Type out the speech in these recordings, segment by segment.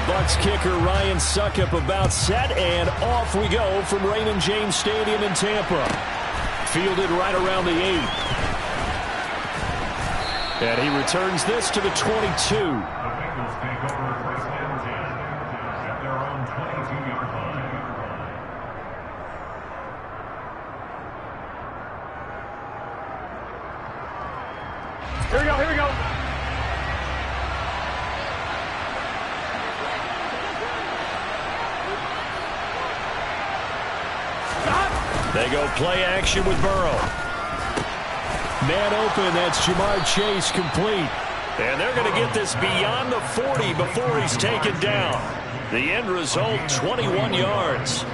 Bucs kicker Ryan Succop about set, and off we go from Raymond James Stadium in Tampa. Fielded right around the 8. And he returns this to the 22. Here we go, here we go. They go play action with Burrow. Man open, that's Jamar Chase complete. And they're going to get this beyond the 40 before he's taken down. The end result, 21 yards.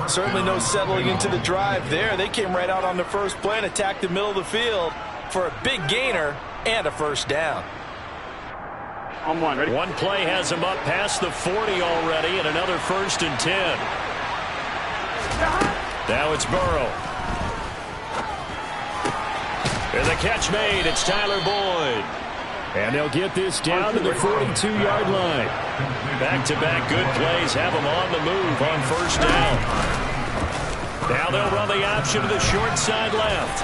Certainly no settling into the drive there. They came right out on the first play and attacked the middle of the field for a big gainer and a first down. On one, ready? One play has him up past the 40 already, and another 1st and 10. Now it's Burrow. And the catch made. It's Tyler Boyd. And they'll get this down to the 42-yard line. Back-to-back good plays have them on the move on first down. Now they'll run the option to the short side left.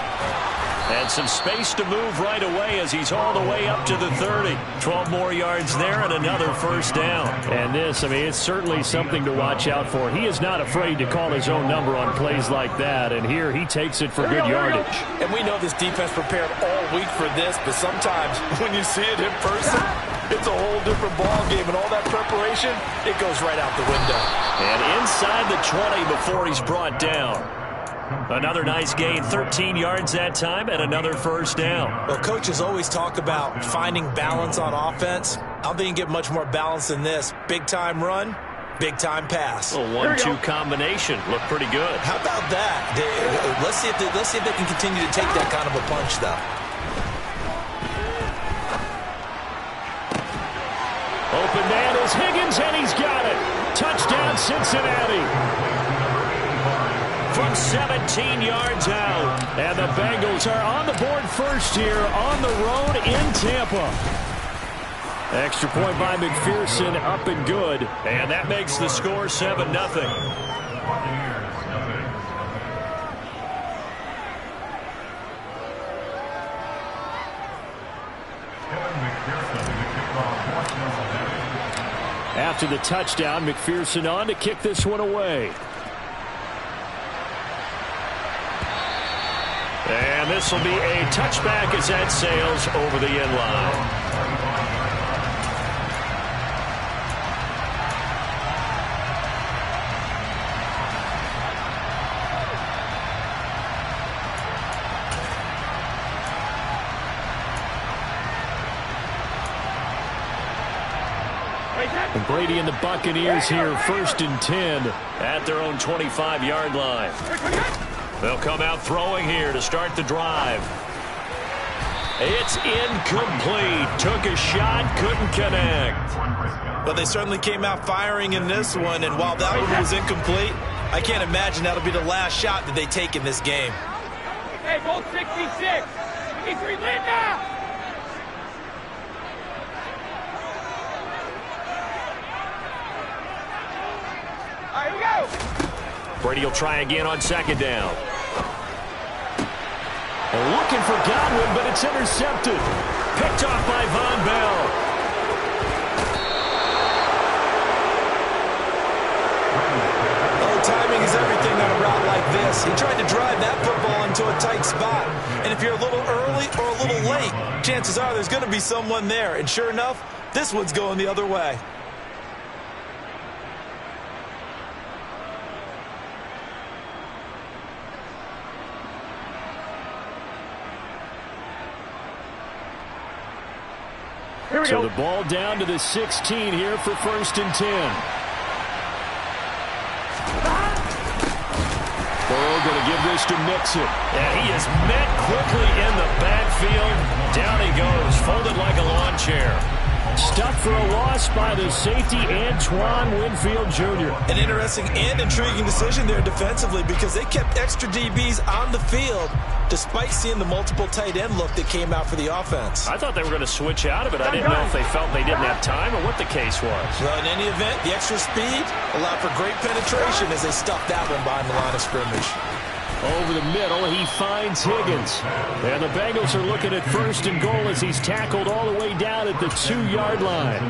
And some space to move right away as he's all the way up to the 30. 12 more yards there and another first down. And this, I mean, it's certainly something to watch out for. He is not afraid to call his own number on plays like that. And here he takes it for good yardage. And we know this defense prepared all week for this, but sometimes when you see it in person, it's a whole different ball game. And all that preparation, it goes right out the window. And inside the 20 before he's brought down. Another nice gain, 13 yards that time, and another first down. Well, coaches always talk about finding balance on offense. I don't think you get much more balance than this. Big-time run, big-time pass. A 1-2 combination. Look pretty good. How about that? Let's see if they can continue to take that kind of a punch, though. Open man is Higgins, and he's got it. Touchdown, Cincinnati. From 17 yards out. And the Bengals are on the board first here on the road in Tampa. Extra point by McPherson, up and good. And that makes the score 7-0. After the touchdown, McPherson on to kick this one away. And this will be a touchback as that sails over the end line. And Brady and the Buccaneers here, 1st and 10 at their own 25-yard line. They'll come out throwing here to start the drive. It's incomplete. Took a shot, couldn't connect. But they certainly came out firing in this one, and while that one was incomplete, I can't imagine that'll be the last shot that they take in this game. Hey, goal 66. 63, lead now. All right, here we go. Brady will try again on 2nd down. Looking for Godwin, but it's intercepted. Picked off by Von Bell. Oh, timing is everything on a route like this. He tried to drive that football into a tight spot. And if you're a little early or a little late, chances are there's going to be someone there. And sure enough, this one's going the other way. So the ball down to the 16 here for 1st and 10. Burrow going to give this to Mixon. And he is met quickly in the backfield. Down he goes, folded like a lawn chair. Stuck for a loss by the safety, Antoine Winfield Jr. An interesting and intriguing decision there defensively because they kept extra DBs on the field despite seeing the multiple tight end look that came out for the offense. I thought they were going to switch out of it. I didn't know if they felt they didn't have time or what the case was. Well, in any event, the extra speed allowed for great penetration as they stuffed that one behind the line of scrimmage. Over the middle, he finds Higgins. And the Bengals are looking at 1st and goal as he's tackled all the way down at the 2-yard line.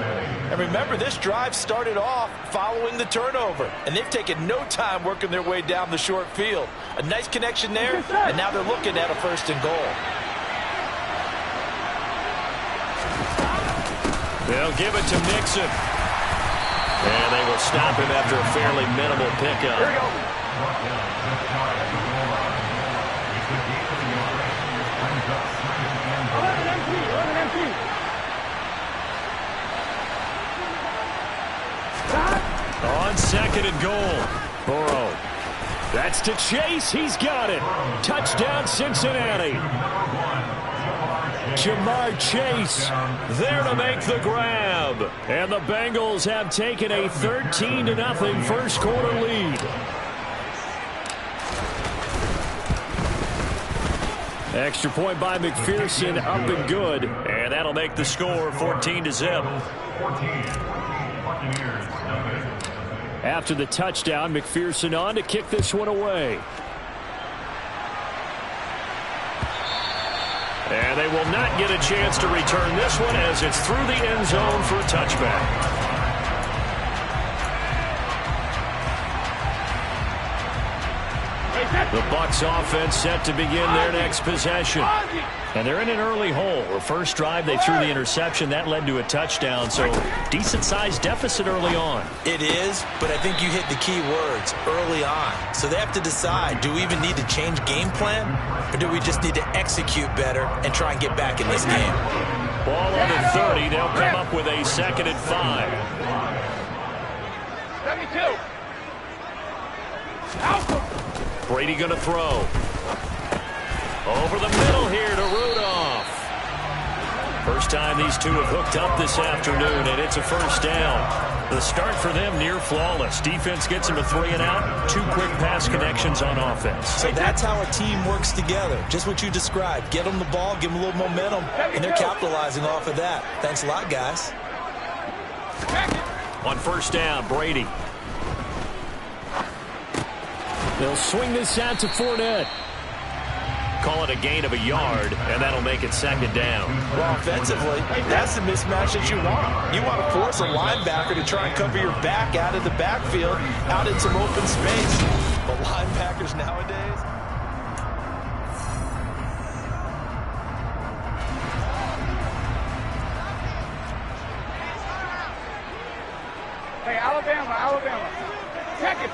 And remember, this drive started off following the turnover. And they've taken no time working their way down the short field. A nice connection there, and now they're looking at a 1st and goal. They'll give it to Mixon. And they will stop him after a fairly minimal pickup. Here we go. On 2nd and goal, Burrow. That's to Chase. He's got it. Touchdown, Cincinnati. Jamar Chase there to make the grab. And the Bengals have taken a 13-0 first quarter lead. Extra point by McPherson, up and good. And that'll make the score 14-0. After the touchdown, McPherson on to kick this one away. And they will not get a chance to return this one as it's through the end zone for a touchback. The Bucs offense set to begin their next possession. And they're in an early hole. The first drive, they threw the interception. That led to a touchdown, so decent-sized deficit early on. It is, but I think you hit the key words, early on. So they have to decide, do we even need to change game plan, or do we just need to execute better and try and get back in this game? Ball on the 30. They'll come up with a 2nd and 5. 72. Out. Brady going to throw. Over the middle here to Rudolph. First time these two have hooked up this afternoon, and it's a 1st down. The start for them near flawless. Defense gets them a 3 and out. 2 quick pass connections on offense. So that's how a team works together. Just what you described. Get them the ball, give them a little momentum, and they're capitalizing off of that. Thanks a lot, guys. On 1st down, Brady. They'll swing this out to Fournette. Call it a gain of a yard, and that'll make it 2nd down. Well, offensively, that's the mismatch that you want. You want to force a linebacker to try and cover your back out of the backfield, out in some open space. But linebackers nowadays... Hey, Alabama. Check it.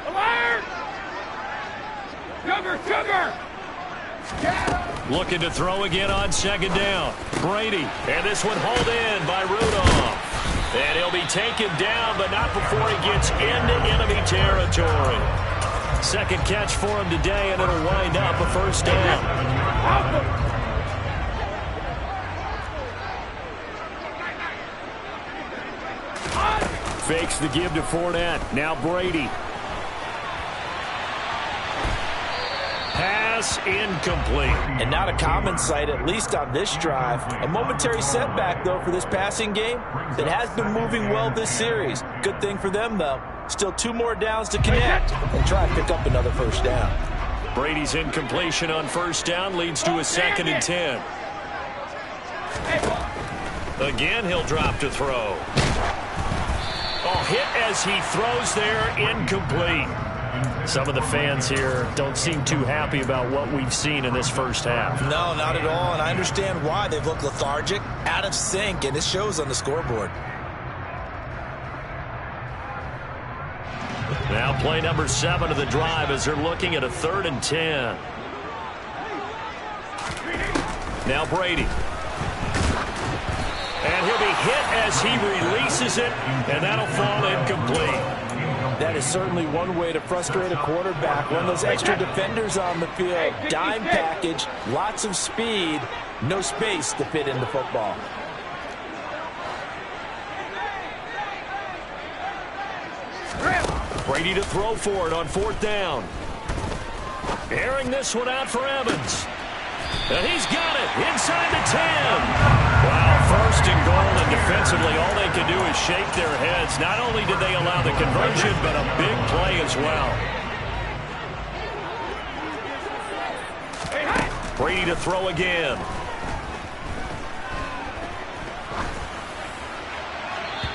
Alert! Sugar! Looking to throw again on 2nd down. Brady. And this one hauled in by Rudolph. And he'll be taken down, but not before he gets into enemy territory. 2nd catch for him today, and it'll wind up a 1st down. Fakes the give to Fournette. Now Brady. Pass incomplete. And not a common sight, at least on this drive. A momentary setback, though, for this passing game that has been moving well this series. Good thing for them, though. Still 2 more downs to connect and try and pick up another 1st down. Brady's incompletion on 1st down leads to a 2nd and 10. Again, he'll drop to throw. Oh, hit as he throws there, incomplete. Some of the fans here don't seem too happy about what we've seen in this first half. No, not at all, and I understand why. They've looked lethargic, out of sync, and it shows on the scoreboard. Now play number 7 of the drive as they're looking at a 3rd and 10. Now Brady. And he'll be hit as he releases it, and that'll fall incomplete. That is certainly one way to frustrate a quarterback. Run those extra defenders on the field. Dime package, lots of speed, no space to fit in the football. Brady to throw for it on 4th down. Airing this one out for Evans. And he's got it inside the 10. Wow, 1st and goal, and defensively all they can do is shake their heads. Not only did they allow the conversion, but a big play as well. Brady to throw again.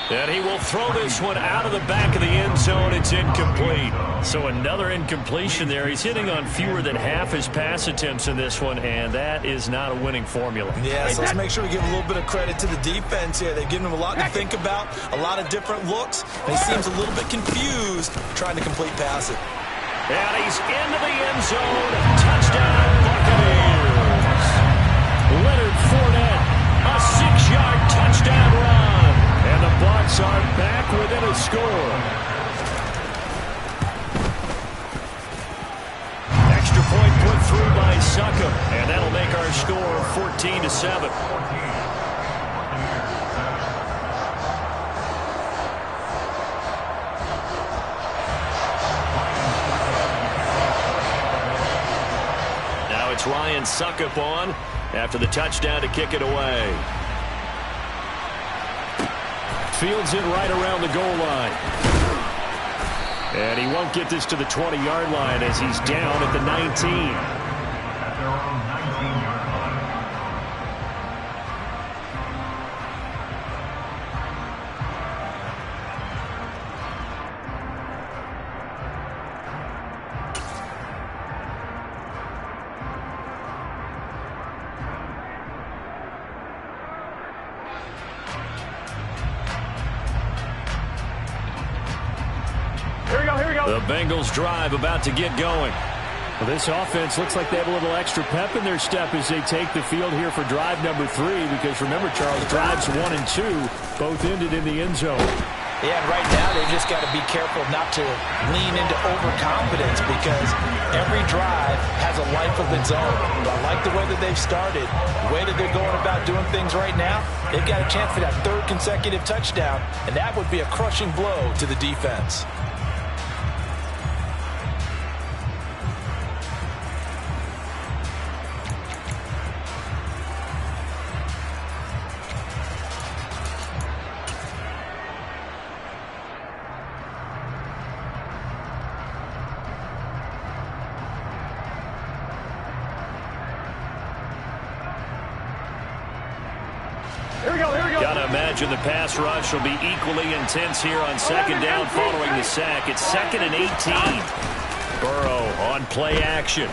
And he will throw this one out of the back of the end zone. It's incomplete. So another incompletion there. He's hitting on fewer than half his pass attempts in this one, and that is not a winning formula. Yeah, so let's make sure we give a little bit of credit to the defense here. They've given him a lot to think about, a lot of different looks, and he seems a little bit confused trying to complete pass it. And he's into the end zone. Touchdown, Buccaneers. Leonard Fournette, a 6-yard touchdown run. And the Bucs are back within a score. Extra point put through by Succop, and that'll make our score 14-7. Now it's Ryan Succop on after the touchdown to kick it away. Fields it right around the goal line. And he won't get this to the 20-yard line as he's down at the 19. The Bengals drive about to get going. Well, this offense looks like they have a little extra pep in their step as they take the field here for drive number 3, because remember, Charles, drives 1 and 2 both ended in the end zone. Yeah, and right now they just got to be careful not to lean into overconfidence, because every drive has a life of its own. But I like the way that they've started, the way that they're going about doing things right now. They've got a chance for that 3rd consecutive touchdown, and that would be a crushing blow to the defense. Gotta imagine the pass rush will be equally intense here on 2nd down following the sack. It's 2nd and 18. Burrow on play action.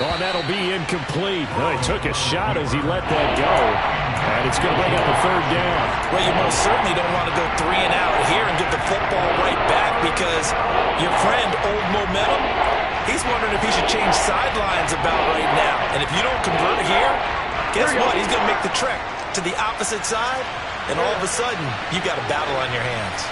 Oh, that'll be incomplete. Oh, he took a shot as he let that go. And it's going to bring up a 3rd down. Well, you most certainly don't want to go 3 and out here and get the football right back, because your friend, Old Momentum, he's wondering if he should change sidelines about right now. And if you don't convert here, guess what? He's going to make the trek to the opposite side, and all of a sudden, you've got a battle on your hands.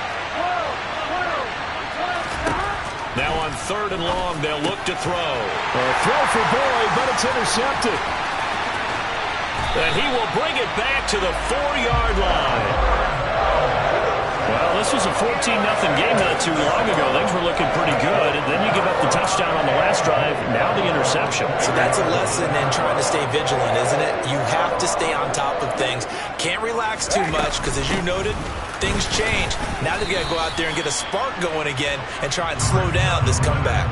Now on 3rd and long, they'll look to throw. A throw for Boyd, but it's intercepted. And he will bring it back to the 4-yard line. Well, this was a 14-0 game not too long ago. Things were looking pretty good, and then you give up the touchdown on the last drive, now the interception. So that's a lesson in trying to stay vigilant, isn't it? You have to stay on top of things. Can't relax too much, because as you noted, things change. Now they've got to go out there and get a spark going again and try and slow down this comeback.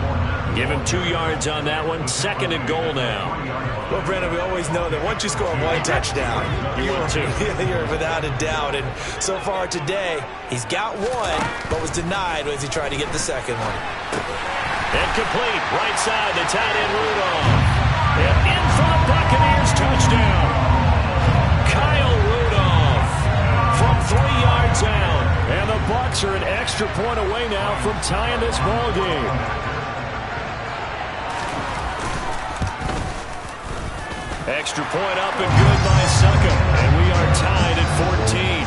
Give him 2 yards on that one. 2nd and goal now. Well, Brandon, we always know that once you score 1 touchdown, you're without a doubt. And so far today, he's got 1, but was denied as he tried to get the 2nd one. Incomplete. Right side, the tight end Rudolph. And in for the Buccaneers touchdown. Kyle Rudolph from 3 yards out. And the Bucs are an extra point away now from tying this ball game. Extra point up and good by Succop. And we are tied at 14.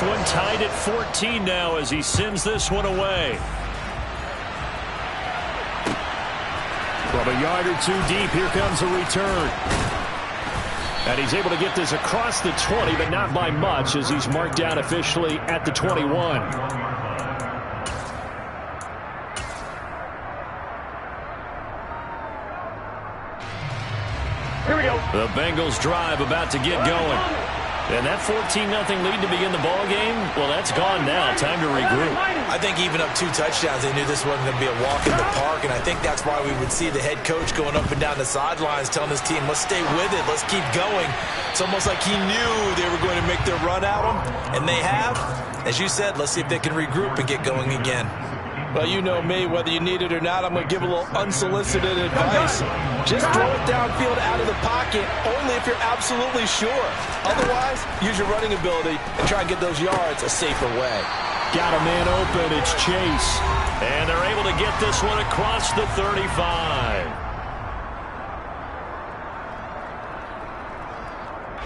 one tied at 14 now as he sends this one away. From a yard or two deep, here comes a return. And he's able to get this across the 20, but not by much as he's marked down officially at the 21. Here we go. The Bengals drive about to get going. And that 14-0 lead to begin the ball game, well, that's gone now. Time to regroup. I think even up 2 touchdowns, they knew this wasn't going to be a walk in the park, and I think that's why we would see the head coach going up and down the sidelines telling his team, let's stay with it, let's keep going. It's almost like he knew they were going to make their run at him, and they have. As you said, let's see if they can regroup and get going again. Well, you know me, whether you need it or not, I'm going to give a little unsolicited advice. Just throw it downfield out of the pocket, only if you're absolutely sure. Otherwise, use your running ability and try and get those yards a safer way. Got a man open, it's Chase. And they're able to get this one across the 35.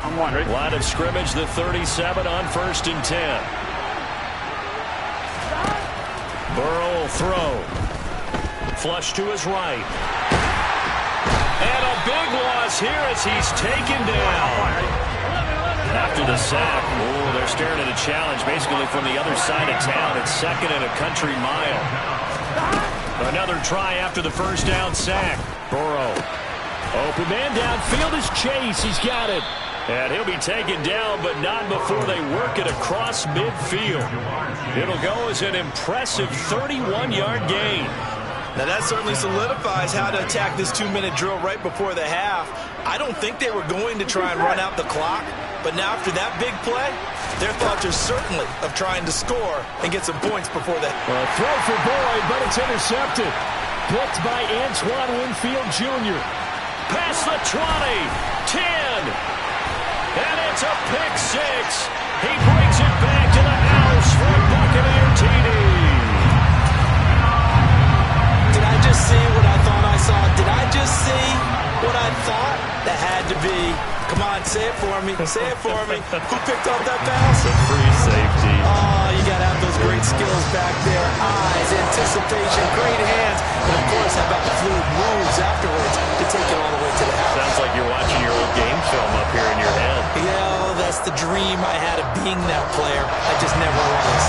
I'm wondering. Line of scrimmage, the 37 on 1st and 10. Burrow will throw. Flush to his right. And a big loss here as he's taken down. After the sack, they're staring at a challenge basically from the other side of town. It's 2nd and a country mile. Another try after the first down sack. Burrow. Open man downfield is Chase. He's got it. And he'll be taken down, but not before they work it across midfield. It'll go as an impressive 31-yard gain. Now that certainly solidifies how to attack this 2-minute drill right before the half. I don't think they were going to try and run out the clock, but now after that big play, their thoughts are certainly of trying to score and get some points before that. Throw for Boyd, but it's intercepted. Blocked by Antoine Winfield Jr. Past the 20, 10. And it's a pick 6. He brings it back to the house for a Buccaneer TD. Did I just see what I thought I saw? Did I just see what I thought? That had to be. Come on, say it for me. Say it for me. Who picked up that pass? A free safety. Oh, you got to have those great skills back there. Eyes, anticipation, great hands. And, of course, how about the fluid moves afterwards to take it all the way to the house? Sounds like you're watching your old game film up here in your head. Yeah, that's the dream I had of being that player. I just never was.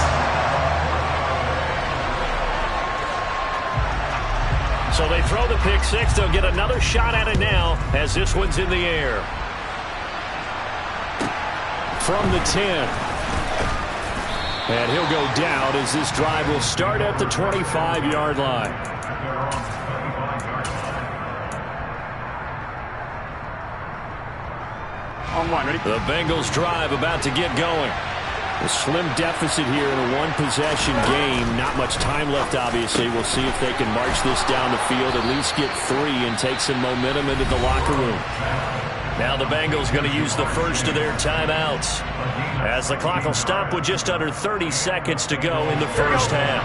So they throw the pick 6. They'll get another shot at it now as this one's in the air. From the 10. And he'll go down as this drive will start at the 25-yard line. The Bengals drive about to get going. A slim deficit here in a one-possession game. Not much time left, obviously. We'll see if they can march this down the field, at least get 3 and take some momentum into the locker room. Now the Bengals going to use the first of their timeouts as the clock will stop with just under 30 seconds to go in the first half.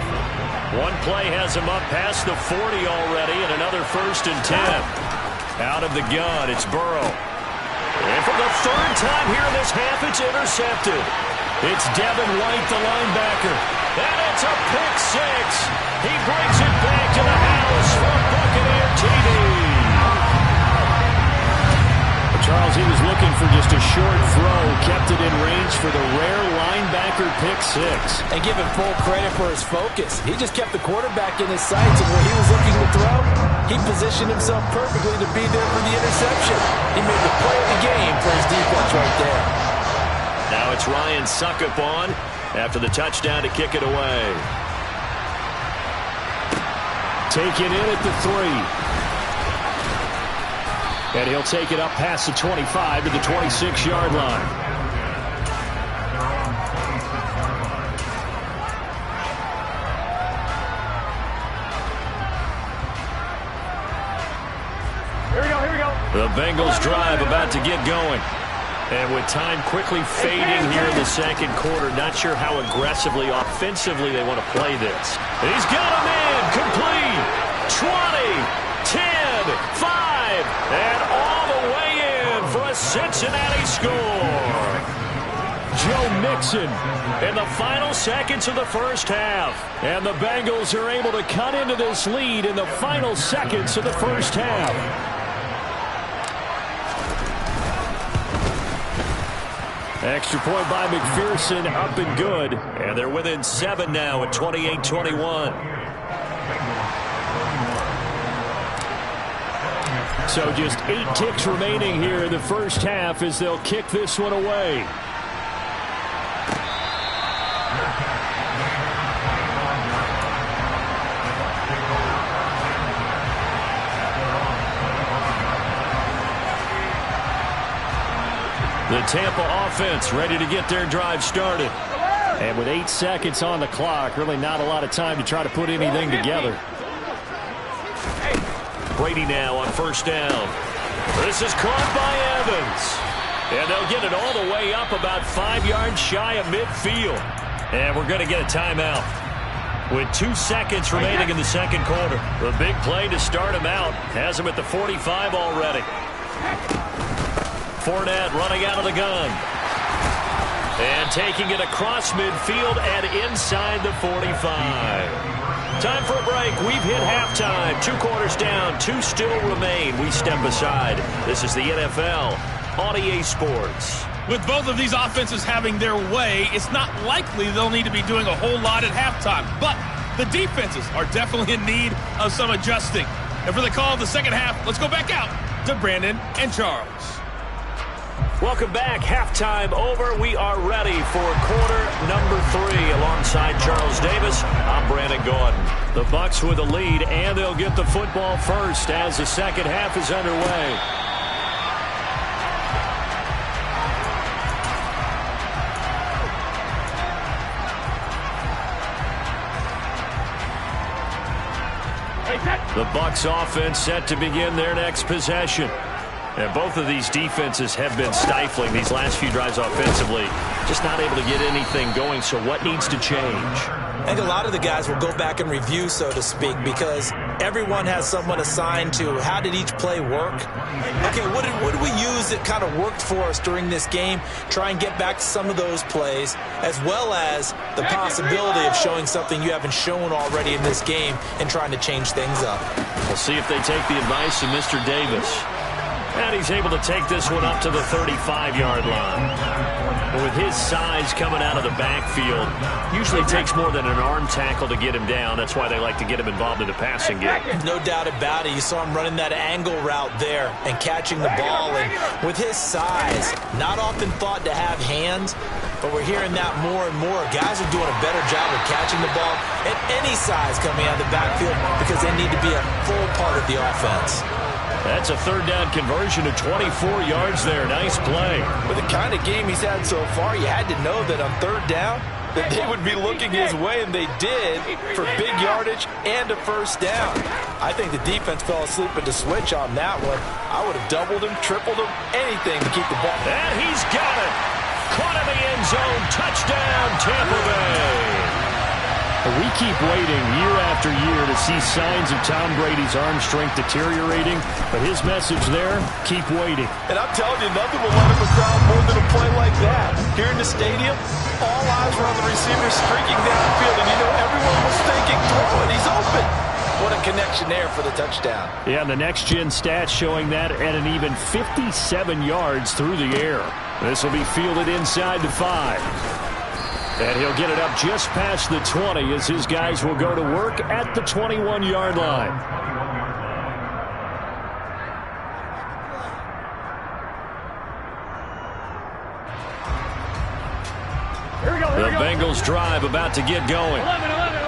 One play has him up past the 40 already, and another 1st and 10. Out of the gun, it's Burrow. And for the 3rd time here in this half, it's intercepted. It's Devin White, the linebacker. And it's a pick 6. He brings it back to the house for a Buccaneer TD. Charles, he was looking for just a short throw, kept it in range for the rare linebacker pick 6. And give him full credit for his focus. He just kept the quarterback in his sights, and where he was looking to throw, he positioned himself perfectly to be there for the interception. He made the play of the game for his defense right there. Now it's Ryan Suckup on after the touchdown to kick it away. Taken in at the 3. And he'll take it up past the 25 to the 26-yard line. Here we go. The Bengals drive about to get going. And with time quickly fading here in the second quarter, not sure how aggressively, offensively they want to play this. He's got a man, complete, 20, 10, 5, and all the way in for a Cincinnati score. Joe Mixon in the final seconds of the first half. And the Bengals are able to cut into this lead in the final seconds of the first half. Extra point by McPherson, up and good. And they're within 7 now at 28-21. So just 8 ticks remaining here in the first half as they'll kick this one away. The Tampa offense ready to get their drive started. And with 8 seconds on the clock, really not a lot of time to try to put anything together. Brady now on first down. This is caught by Evans. And they'll get it all the way up about 5 yards shy of midfield. And we're going to get a timeout with 2 seconds remaining in the second quarter. The big play to start him out has him at the 45 already. Fournette running out of the gun. And taking it across midfield and inside the 45. Time for a break. We've hit halftime. 2 quarters down. 2 still remain. We step aside. This is the NFL on EA Sports. With both of these offenses having their way, it's not likely they'll need to be doing a whole lot at halftime. But the defenses are definitely in need of some adjusting. And for the call of the second half, let's go back out to Brandon and Charles. Welcome back. Halftime over. We are ready for quarter number 3. Alongside Charles Davis, I'm Brandon Gordon. The Bucs with the lead, and they'll get the football first as the second half is underway. The Bucs offense set to begin their next possession. And both of these defenses have been stifling these last few drives offensively. Just not able to get anything going, so what needs to change? I think a lot of the guys will go back and review, so to speak, because everyone has someone assigned to how did each play work. Okay, what did we use that kind of worked for us during this game? Try and get back to some of those plays, as well as the possibility of showing something you haven't shown already in this game and trying to change things up. We'll see if they take the advice of Mr. Davis. And he's able to take this one up to the 35-yard line. And with his size coming out of the backfield, usually takes more than an arm tackle to get him down. That's why they like to get him involved in the passing game. No doubt about it. You saw him running that angle route there and catching the ball. And with his size, not often thought to have hands, but we're hearing that more and more. Guys are doing a better job of catching the ball at any size coming out of the backfield because they need to be a full part of the offense. That's a third down conversion of 24 yards there. Nice play. With the kind of game he's had so far, you had to know that on third down that they would be looking his way, and they did, for big yardage and a first down. I think the defense fell asleep at the switch on that one. I would have doubled him, tripled him, anything to keep the ball. And he's got it. Caught in the end zone. Touchdown, Tampa Bay. We keep waiting year after year to see signs of Tom Brady's arm strength deteriorating, but his message there, keep waiting. And I'm telling you, nothing will let him crowd more than a play like that. Here in the stadium, all eyes were on the receiver streaking downfield, and you know everyone was thinking, throw it, he's open. What a connection there for the touchdown. Yeah, the next-gen stats showing that at an even 57 yards through the air. This will be fielded inside the 5. And he'll get it up just past the 20 as his guys will go to work at the 21-yard line. The Bengals drive about to get going.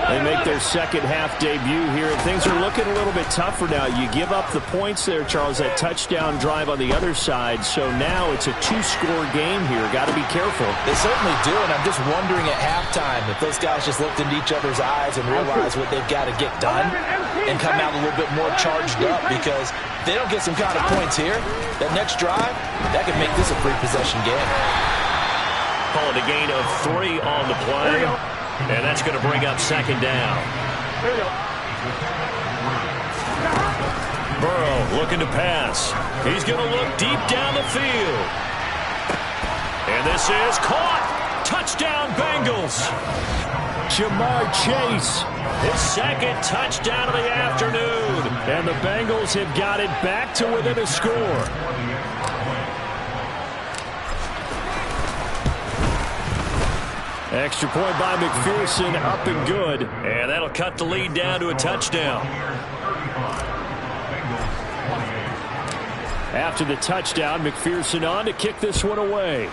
They make their second half debut here, and things are looking a little bit tougher now. You give up the points there, Charles, that touchdown drive on the other side. So now it's a 2-score game here. Got to be careful. They certainly do, and I'm just wondering at halftime if those guys just looked into each other's eyes and realized what they've got to get done and come out a little bit more charged up, because if they don't get some kind of points here, that next drive, that could make this a free-possession game. Call it a gain of 3 on the play, and that's going to bring up second down. Burrow looking to pass. He's going to look deep down the field. And this is caught. Touchdown, Bengals. Jamar Chase, his second touchdown of the afternoon. And the Bengals have got it back to within a score. Extra point by McPherson, up and good. And that'll cut the lead down to a touchdown. After the touchdown, McPherson on to kick this one away.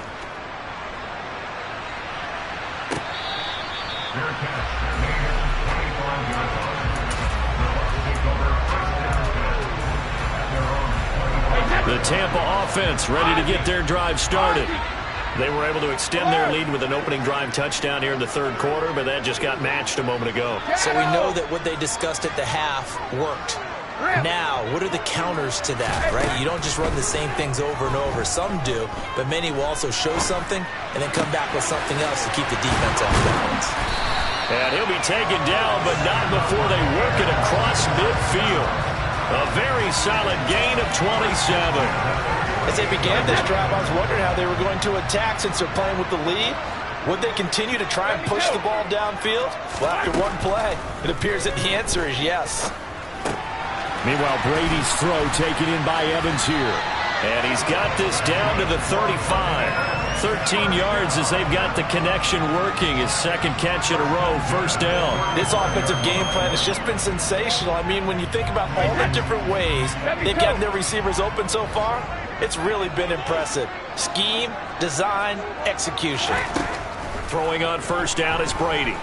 The Tampa offense ready to get their drive started. They were able to extend their lead with an opening drive touchdown here in the third quarter, but that just got matched a moment ago. So we know that what they discussed at the half worked. Now, what are the counters to that, right? You don't just run the same things over and over. Some do, but many will also show something and then come back with something else to keep the defense off balance. And he'll be taken down, but not before they work it across midfield. A very solid gain of 27. As they began this drive, I was wondering how they were going to attack since they're playing with the lead. Would they continue to try and push the ball downfield? Well, after one play, it appears that the answer is yes. Meanwhile, Brady's throw taken in by Evans here. And he's got this down to the 35. 13 yards as they've got the connection working. His second catch in a row, first down. This offensive game plan has just been sensational. I mean, when you think about all the different ways they've gotten their receivers open so far, it's really been impressive. Scheme, design, execution. Throwing on first down is Brady.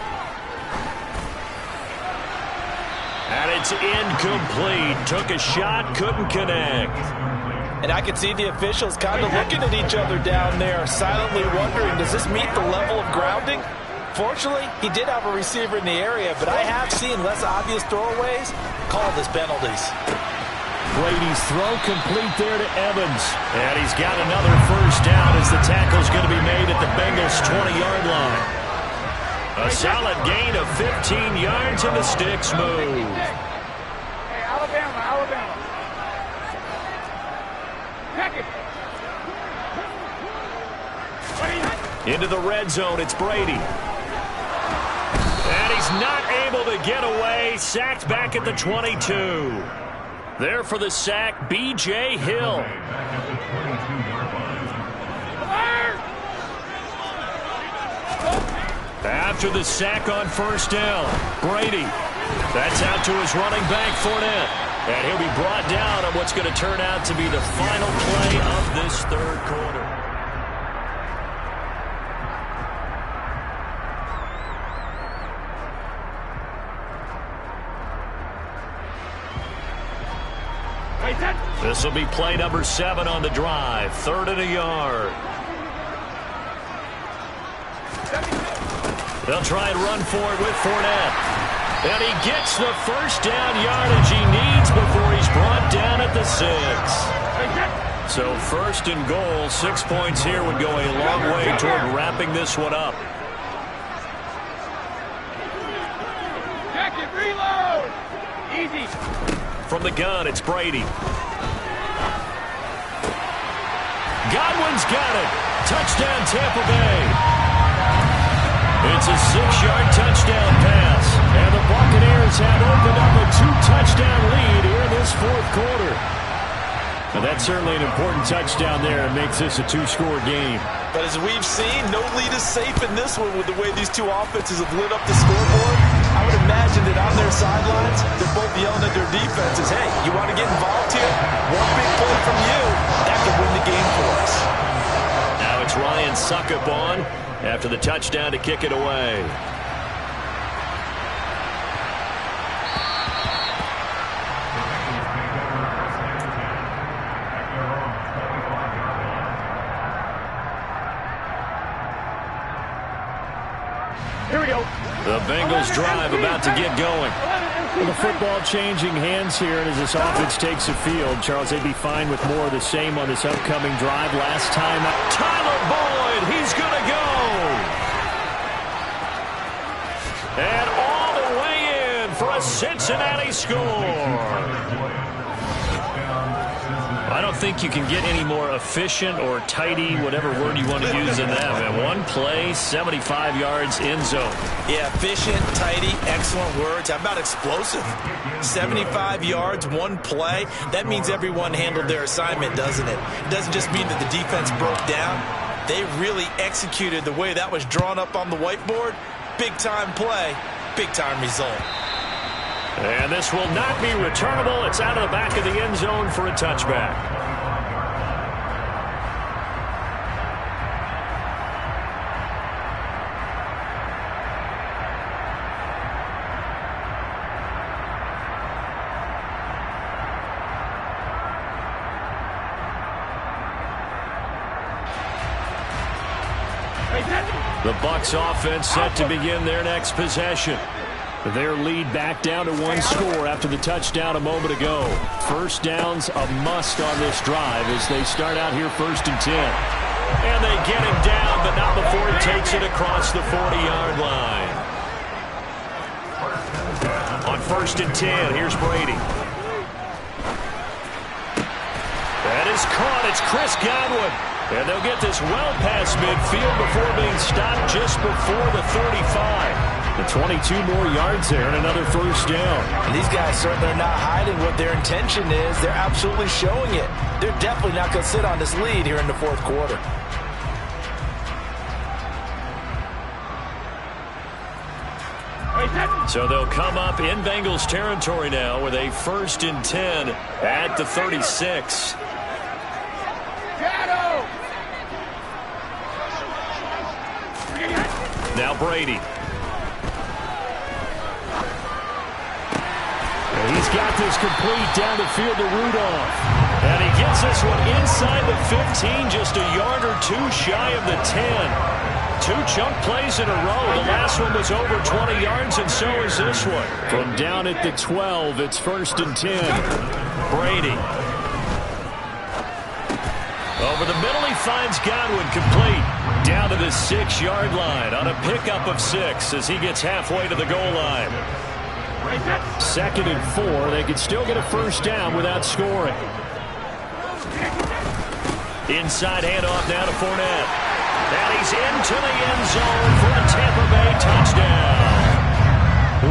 And it's incomplete. Took a shot, couldn't connect. And I could see the officials kind of looking at each other down there, silently wondering, does this meet the level of grounding? Fortunately, he did have a receiver in the area, but I have seen less obvious throwaways called as penalties. Brady's throw complete there to Evans. And he's got another first down as the tackle's going to be made at the Bengals' 20-yard line. A solid gain of 15 yards and the sticks move. Hey, Alabama. Into the red zone, it's Brady. And he's not able to get away. Sacked back at the 22. There for the sack, B.J. Hill. After the sack on first down, Brady. That's out to his running back, Fournette. And he'll be brought down on what's going to turn out to be the final play of this third quarter. This will be play number 7 on the drive. 3rd and a yard. They'll try and run for it with Fournette. And he gets the first down yardage he needs before he's brought down at the 6. So 1st and goal, 6 points here would go a long way toward wrapping this one up. Jacket, reload! Easy. From the gun, it's Brady. Godwin's got it. Touchdown, Tampa Bay. It's a 6-yard touchdown pass. And the Buccaneers have opened up a 2-touchdown lead here in this 4th quarter. Now that's certainly an important touchdown there and makes this a 2-score game. But as we've seen, no lead is safe in this one with the way these two offenses have lit up the scoreboard. I would imagine that on their sidelines, they're both yelling at their defenses, hey, you want to get involved here? One big play from you, that could win the game for us. Now it's Ryan Suckup on after the touchdown to kick it away. Here we go. The Bengals drive about to get going. Well, the football changing hands here, and as this offense takes the field, Charles, they'd be fine with more of the same on this upcoming drive. Last time, Tyler Boyd, he's going to go. And all the way in for a Cincinnati score. A I don't think you can get any more efficient or tidy, whatever word you want to use in that. Man, one play, 75 yards, end zone. Yeah, efficient, tidy, excellent words. How about explosive? 75 yards, one play. That means everyone handled their assignment, doesn't it? It doesn't just mean that the defense broke down. They really executed the way that was drawn up on the whiteboard. Big-time play, big-time result. And this will not be returnable. It's out of the back of the end zone for a touchback. The Bucs offense set to begin their next possession. Their lead back down to one score after the touchdown a moment ago. First down's a must on this drive as they start out here 1st and 10. And they get him down, but not before he takes it across the 40-yard line. On 1st and 10, here's Brady. That is caught. It's Chris Godwin. And they'll get this well past midfield before being stopped just before the 35. The 22 more yards there and another first down. And these guys certainly are not hiding what their intention is. They're absolutely showing it. They're definitely not going to sit on this lead here in the 4th quarter. So they'll come up in Bengals territory now with a 1st and 10 at the 36. Now Brady. And he's got this complete down the field to Rudolph. And he gets this one inside the 15, just a yard or two shy of the 10. 2 chunk plays in a row. The last one was over 20 yards, and so is this one. From down at the 12, it's 1st and 10. Brady. Over the middle, he finds Godwin complete. Down to the 6-yard line on a pickup of 6 as he gets halfway to the goal line. 2nd and 4. They could still get a first down without scoring. Inside handoff now to Fournette. And he's into the end zone for a Tampa Bay touchdown.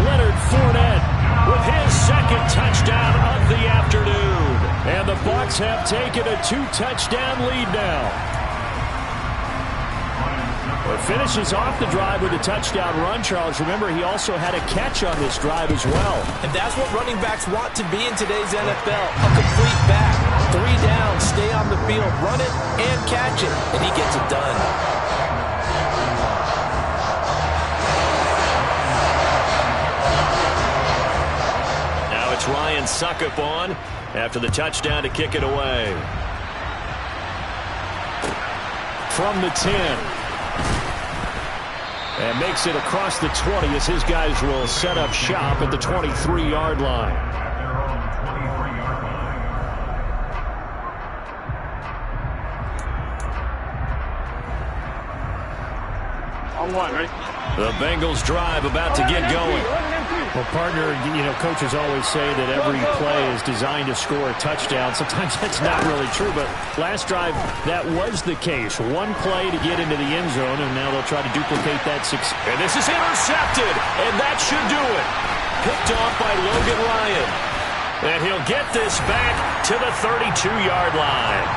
Leonard Fournette with his 2nd touchdown of the afternoon. And the Bucs have taken a 2-touchdown lead now. But finishes off the drive with a touchdown run, Charles. Remember, he also had a catch on this drive as well. And that's what running backs want to be in today's NFL. A complete back. 3 down, stay on the field, run it, and catch it. And he gets it done. Now it's Ryan Suckup on after the touchdown to kick it away. From the 10. And makes it across the 20 as his guys will set up shop at the 23-yard line. On 1, ready? The Bengals drive about to get going. Well, partner, you know, coaches always say that every play is designed to score a touchdown. Sometimes that's not really true, but last drive, that was the case. One play to get into the end zone, and now they'll try to duplicate that success. And this is intercepted, and that should do it. Picked off by Logan Ryan. And he'll get this back to the 32-yard line.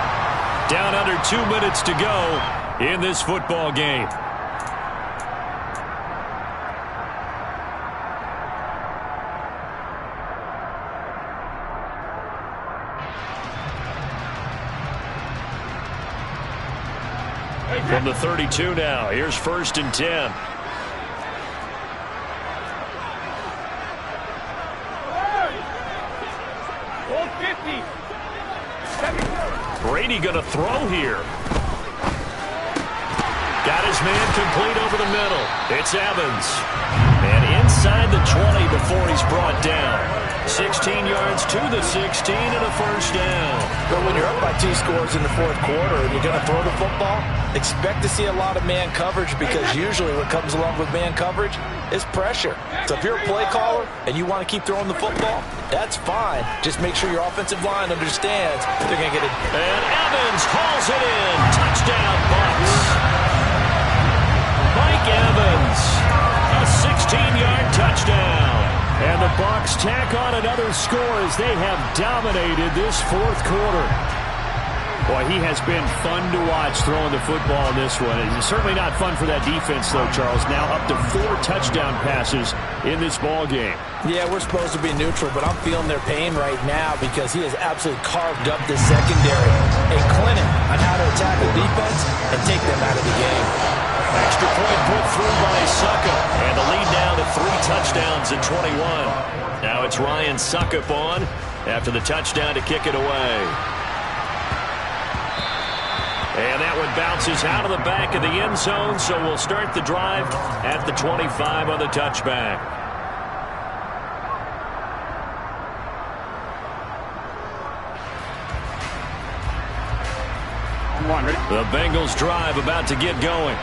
Down under 2 minutes to go in this football game. From the 32 now, here's 1st and 10. Brady going to throw here. Got his man complete over the middle. It's Evans. And inside the 20 before he's brought down. 16 yards to the 16 and a first down. But when you're up by 2 scores in the fourth quarter and you're going to throw the football, expect to see a lot of man coverage, because usually what comes along with man coverage is pressure. So if you're a play caller and you want to keep throwing the football, that's fine. Just make sure your offensive line understands they're going to get it. And Evans hauls it in. Touchdown, Bucs. Mike Evans, a 16-yard touchdown. And the Bucs tack on another score as they have dominated this fourth quarter. Boy, he has been fun to watch throwing the football in this one. It's certainly not fun for that defense, though, Charles. Now up to 4 touchdown passes in this ball game. Yeah, we're supposed to be neutral, but I'm feeling their pain right now because he has absolutely carved up the secondary. A clinic on how to attack the defense and take them out of the game. Extra point put through by Succop. And the lead down to 3 touchdowns at 21. Now it's Ryan Succop on after the touchdown to kick it away. And that one bounces out of the back of the end zone, so we'll start the drive at the 25 on the touchback. The Bengals drive about to get going.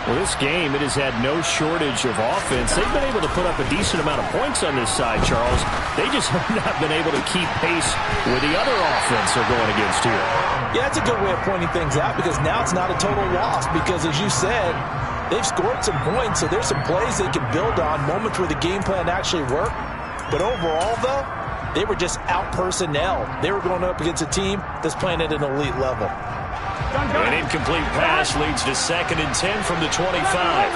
Well, this game, it has had no shortage of offense. They've been able to put up a decent amount of points on this side, Charles. They just have not been able to keep pace with the other offense they're going against here. Yeah, that's a good way of pointing things out, because now it's not a total loss, because as you said, they've scored some points, so there's some plays they can build on, moments where the game plan actually worked. But overall, though, they were just out-personnel. They were going up against a team that's playing at an elite level. An incomplete pass leads to 2nd and 10 from the 25.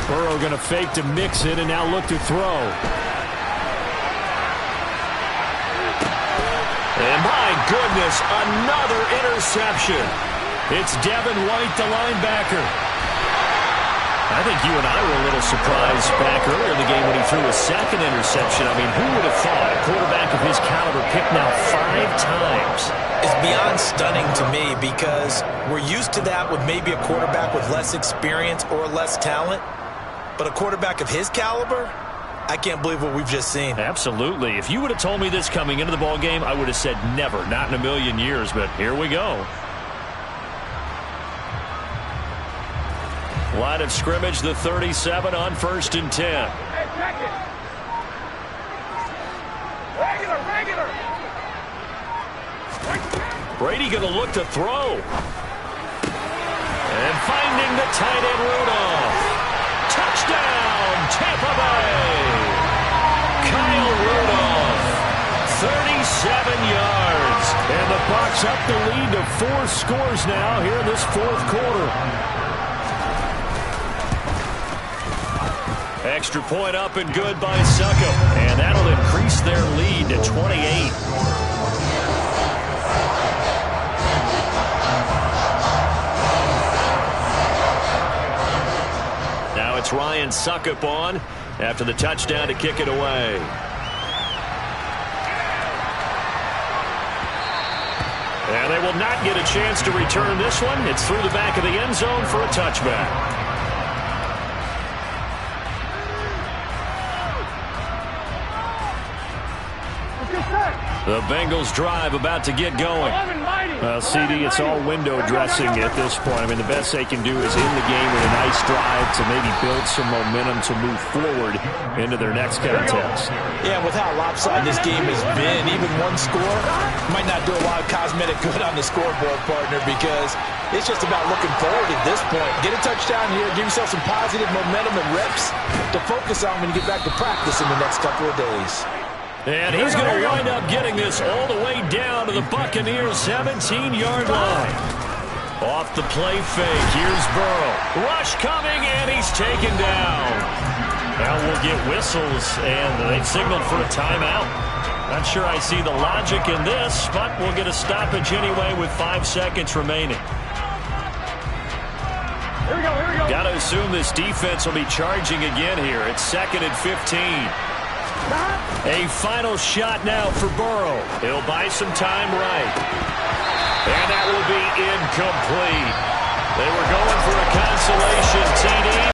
Burrow going to fake to mix it and now look to throw. And my goodness, another interception. It's Devin White, the linebacker. I think you and I were a little surprised back earlier in the game when he threw a 2nd interception. I mean, who would have thought a quarterback of his caliber picked now 5 times? It's beyond stunning to me, because we're used to that with maybe a quarterback with less experience or less talent. But a quarterback of his caliber, I can't believe what we've just seen. Absolutely. If you would have told me this coming into the ball game, I would have said never, not in a million years. But here we go. Line of scrimmage, the 37 on 1st and 10. Hey, check it. Regular. Brady going to look to throw. And finding the tight end Rudolph. Touchdown, Tampa Bay. Kyle Rudolph, 37 yards. And the Bucs up the lead to 4 scores now here in this fourth quarter. Extra point up and good by Succop. And that'll increase their lead to 28. Now it's Ryan Succop on after the touchdown to kick it away. And they will not get a chance to return this one. It's through the back of the end zone for a touchback. The Bengals drive about to get going. Well, CD, it's all window dressing at this point. I mean, the best they can do is end the game with a nice drive to maybe build some momentum to move forward into their next contest. Yeah, with how lopsided this game has been, even one score might not do a lot of cosmetic good on the scoreboard, partner, because it's just about looking forward at this point. Get a touchdown here, give yourself some positive momentum and reps to focus on when you get back to practice in the next couple of days. And he's going to wind up getting this all the way down to the Buccaneers' 17-yard line. Off the play fake, here's Burrow. Rush coming, and he's taken down. Now we'll get whistles, and they've signaled for a timeout. Not sure I see the logic in this, but we'll get a stoppage anyway with 5 seconds remaining. Here we go. Got to assume this defense will be charging again here. It's 2nd and 15. A final shot now for Burrow. He'll buy some time right. And that will be incomplete. They were going for a consolation TD.